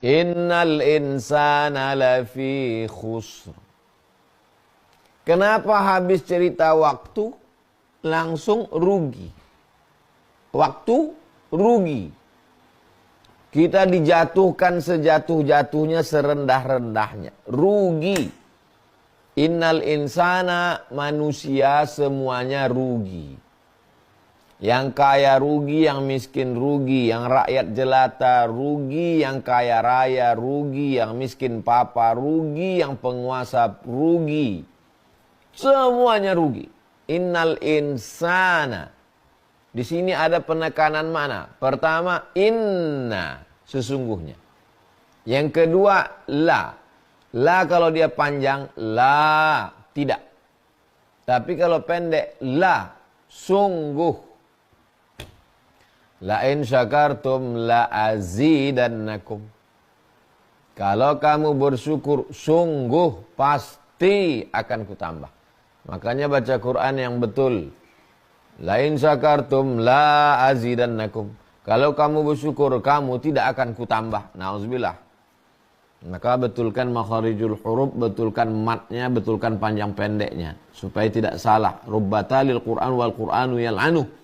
Innal insana lafi khusr. Kenapa habis cerita waktu langsung rugi? Waktu rugi. Kita dijatuhkan sejatuh-jatuhnya, serendah-rendahnya. Rugi. Innal insana, manusia semuanya rugi. Yang kaya rugi, yang miskin rugi, yang rakyat jelata rugi, yang kaya raya rugi, yang miskin papa rugi, yang penguasa rugi. Semuanya rugi. Innal insana. Di sini ada penekanan mana? Pertama, inna, sesungguhnya. Yang kedua, la. La kalau dia panjang, la, tidak. Tapi kalau pendek, la, sungguh. La in syakartum la azidannakum. Kalau kamu bersyukur, sungguh pasti akan kutambah. Makanya baca Quran yang betul. La in syakartum la azidannakum. Kalau kamu bersyukur, kamu tidak akan kutambah. Nauzubillah. Maka betulkan makharijul huruf, betulkan matnya, betulkan panjang pendeknya. Supaya tidak salah. Rubbatalil Quran wal Quranu yal'anuh.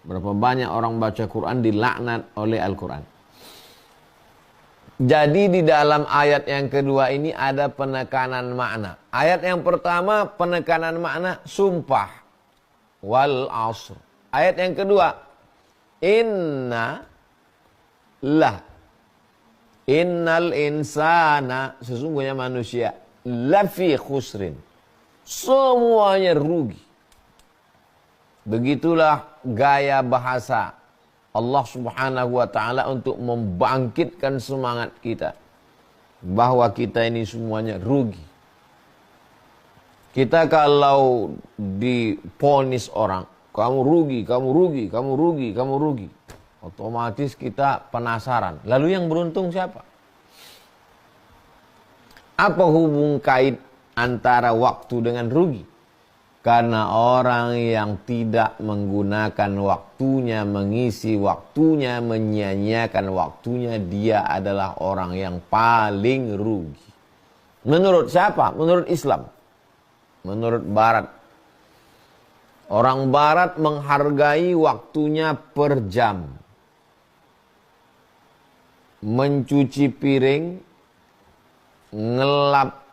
Berapa banyak orang baca Quran dilaknat oleh Al-Quran. Jadi di dalam ayat yang kedua ini ada penekanan makna. Ayat yang pertama penekanan makna sumpah. Wal asr. Ayat yang kedua. Inna lah. Innal insana. Sesungguhnya manusia. Lafi khusrin. Semuanya rugi. Begitulah gaya bahasa Allah subhanahu wa ta'ala untuk membangkitkan semangat kita. Bahwa kita ini semuanya rugi. Kita kalau diponis orang, kamu rugi, kamu rugi, kamu rugi, kamu rugi. Otomatis kita penasaran. Lalu yang beruntung siapa? Apa hubung kait antara waktu dengan rugi? Karena orang yang tidak menggunakan waktunya, mengisi waktunya, menyia-nyiakan waktunya, dia adalah orang yang paling rugi. Menurut siapa? Menurut Islam. Menurut Barat. Orang Barat menghargai waktunya per jam. Mencuci piring, ngelap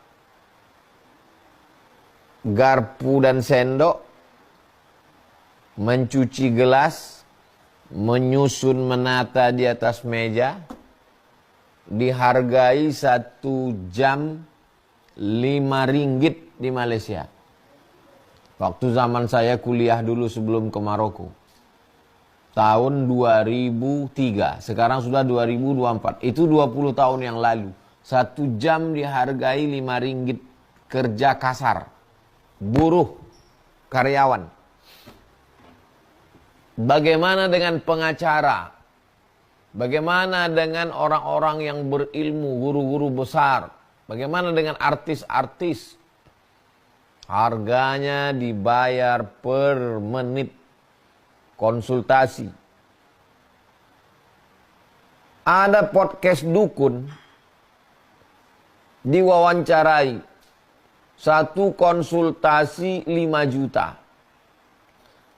garpu dan sendok, mencuci gelas, menyusun menata di atas meja, dihargai 1 jam 5 ringgit di Malaysia. Waktu zaman saya kuliah dulu sebelum ke Maroko. Tahun 2003, sekarang sudah 2024. Itu 20 tahun yang lalu. 1 jam dihargai 5 ringgit kerja kasar. Buruh, karyawan. Bagaimana dengan pengacara? Bagaimana dengan orang-orang yang berilmu, guru-guru besar? Bagaimana dengan artis-artis? Harganya dibayar per menit konsultasi. Ada podcast dukun diwawancarai. 1 konsultasi 5 juta.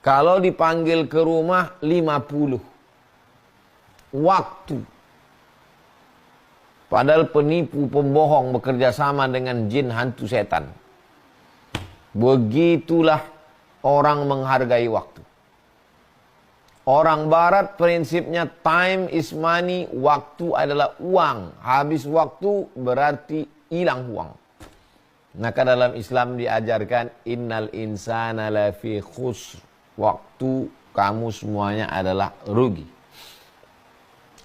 Kalau dipanggil ke rumah 50. Waktu. Padahal penipu, pembohong bekerja sama dengan jin hantu setan. Begitulah orang menghargai waktu. Orang Barat prinsipnya time is money, waktu adalah uang. Habis waktu berarti hilang uang. Maka dalam Islam diajarkan innal insana lafi khusr. Waktu kamu semuanya adalah rugi.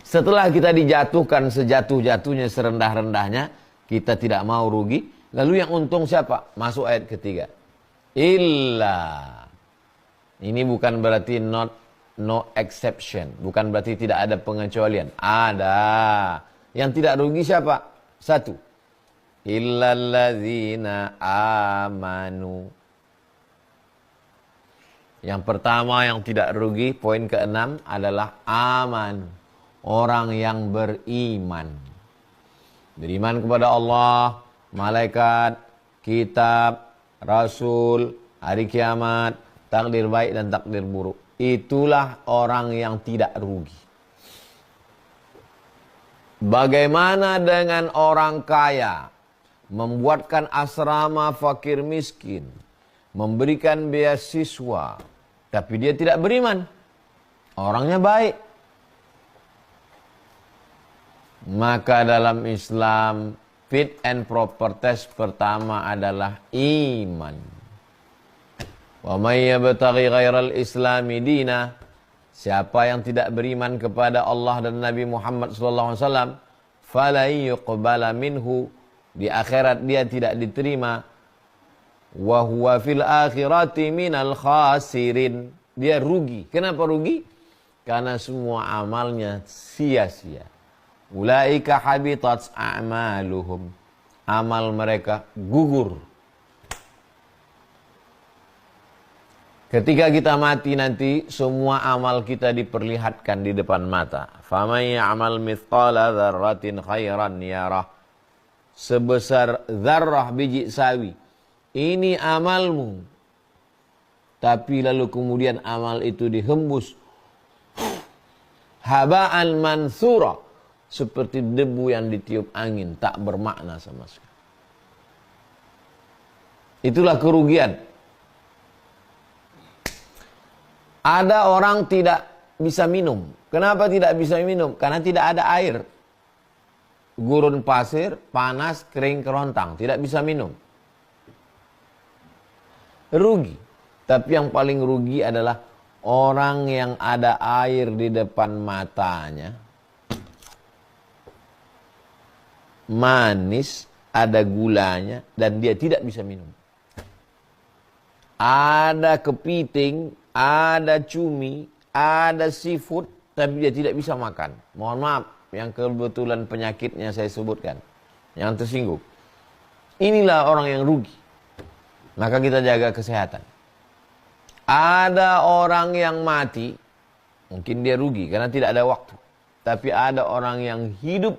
Setelah kita dijatuhkan sejatuh-jatuhnya, serendah-rendahnya, kita tidak mau rugi. Lalu yang untung siapa? Masuk ayat ketiga. Illa. Ini bukan berarti no exception. Bukan berarti tidak ada pengecualian. Ada. Yang tidak rugi siapa? 1. Illalladzina amanu. Yang pertama yang tidak rugi, poin ke-6 adalah aman. Orang yang beriman. Beriman kepada Allah, malaikat, kitab, rasul, hari kiamat, takdir baik dan takdir buruk. Itulah orang yang tidak rugi. Bagaimana dengan orang kaya? Membuatkan asrama fakir miskin, memberikan beasiswa, tapi dia tidak beriman. Orangnya baik. Maka dalam Islam, fit and proper test pertama adalah iman. Wa may yabtaghi ghairal islami dina, siapa yang tidak beriman kepada Allah dan Nabi Muhammad SAW, fala yuqbala minhu, di akhirat dia tidak diterima. Wa huwa fil akhirati minal khasirin, dia rugi. Kenapa rugi? Karena semua amalnya sia-sia. Ulaika habitat a'maluhum, amal mereka gugur. Ketika kita mati nanti, semua amal kita diperlihatkan di depan mata. Faman ya'mal mithqala dzarratin khairan yarah. Sebesar zarrah biji sawi, ini amalmu. Tapi lalu kemudian amal itu dihembus haba'an mansura, seperti debu yang ditiup angin, tak bermakna sama sekali. Itulah kerugian. Ada orang tidak bisa minum. Kenapa tidak bisa minum? Karena tidak ada air. Gurun pasir, panas, kering, kerontang. Tidak bisa minum. Rugi. Tapi yang paling rugi adalah orang yang ada air di depan matanya, manis, ada gulanya, dan dia tidak bisa minum. Ada kepiting, ada cumi, ada seafood, tapi dia tidak bisa makan. Mohon maaf, yang kebetulan penyakitnya saya sebutkan, yang tersinggung. Inilah orang yang rugi. Maka kita jaga kesehatan. Ada orang yang mati, mungkin dia rugi karena tidak ada waktu. Tapi ada orang yang hidup,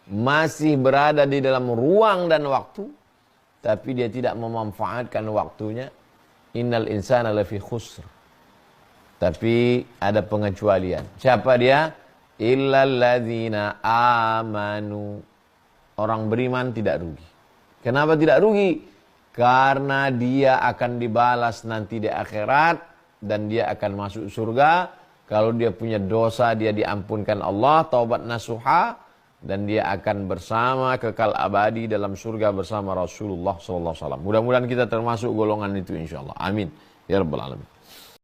masih berada di dalam ruang dan waktu, tapi dia tidak memanfaatkan waktunya. Innal insana lafi khusr. Tapi ada pengecualian. Siapa dia? Illal ladzina amanu. Orang beriman tidak rugi. Kenapa tidak rugi? Karena dia akan dibalas nanti di akhirat dan dia akan masuk surga. Kalau dia punya dosa, dia diampunkan Allah, taubat nasuha, dan dia akan bersama kekal abadi dalam surga bersama Rasulullah SAW. Mudah-mudahan kita termasuk golongan itu insyaallah. Amin ya rabbal alamin.